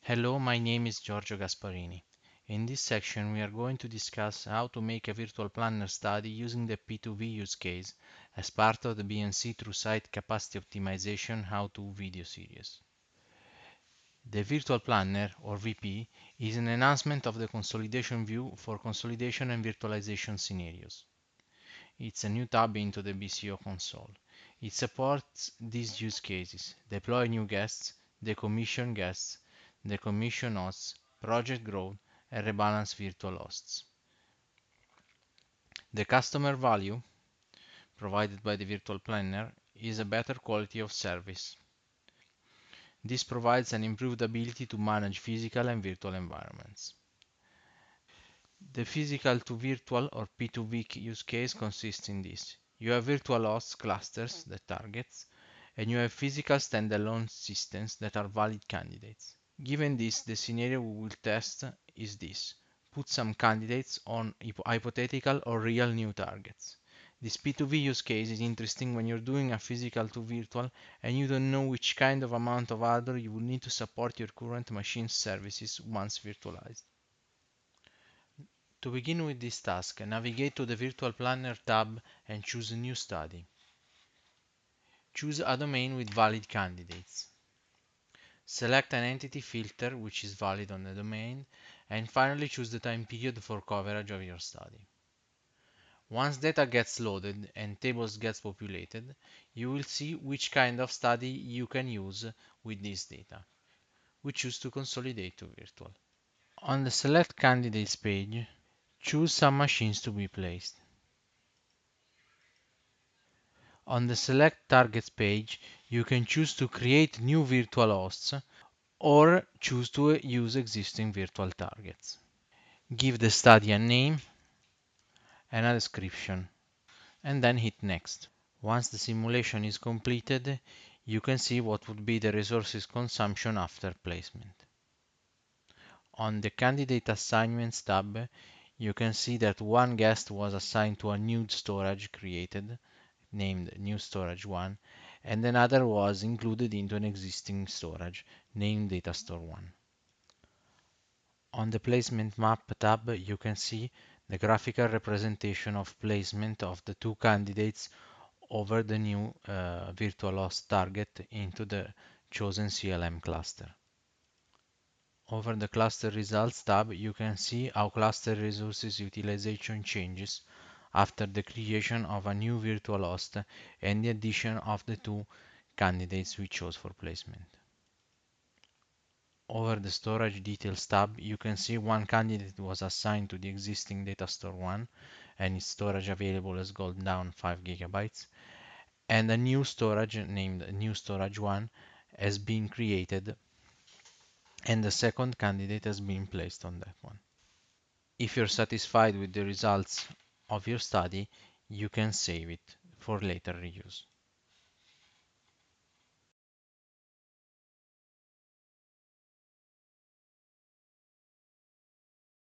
Hello, my name is Giorgio Gasparini. In this section, we are going to discuss how to make a virtual planner study using the P2V use case as part of the BNC Truesight Capacity Optimization how-to video series. The Virtual Planner, or VP, is an enhancement of the consolidation view for consolidation and virtualization scenarios. It's a new tab into the BCO console. It supports these use cases: deploy new guests, decommission guests, decommission hosts, project growth, and rebalance virtual hosts. The customer value provided by the virtual planner is a better quality of service. This provides an improved ability to manage physical and virtual environments. The physical to virtual or P2V use case consists in this. You have virtual hosts clusters, the targets, and you have physical standalone systems that are valid candidates. Given this, the scenario we will test is this. Put some candidates on hypothetical or real new targets. This P2V use case is interesting when you're doing a physical to virtual and you don't know which kind of amount of hardware you will need to support your current machine services once virtualized. To begin with this task, navigate to the Virtual Planner tab and choose a new study. Choose a domain with valid candidates. Select an entity filter which is valid on the domain, and finally choose the time period for coverage of your study. Once data gets loaded and tables gets populated, you will see which kind of study you can use with this data. We choose to consolidate to virtual. On the Select Candidates page, choose some machines to be placed. On the Select Targets page, you can choose to create new virtual hosts or choose to use existing virtual targets. Give the study a name and a description, and then hit Next. Once the simulation is completed, you can see what would be the resources consumption after placement. On the Candidate Assignments tab, you can see that one guest was assigned to a new storage created, named New Storage 1, and another was included into an existing storage, named Data Store 1. On the Placement Map tab, you can see the graphical representation of placement of the two candidates over the new virtual host target into the chosen CLM cluster. Over the Cluster Results tab, you can see how cluster resources utilization changes after the creation of a new virtual host and the addition of the two candidates we chose for placement. Over the Storage Details tab, you can see one candidate was assigned to the existing Data Store 1 and its storage available has gone down 5 GB, and a new storage named New Storage 1 has been created and the second candidate has been placed on that one. If you're satisfied with the results of your study, you can save it for later reuse.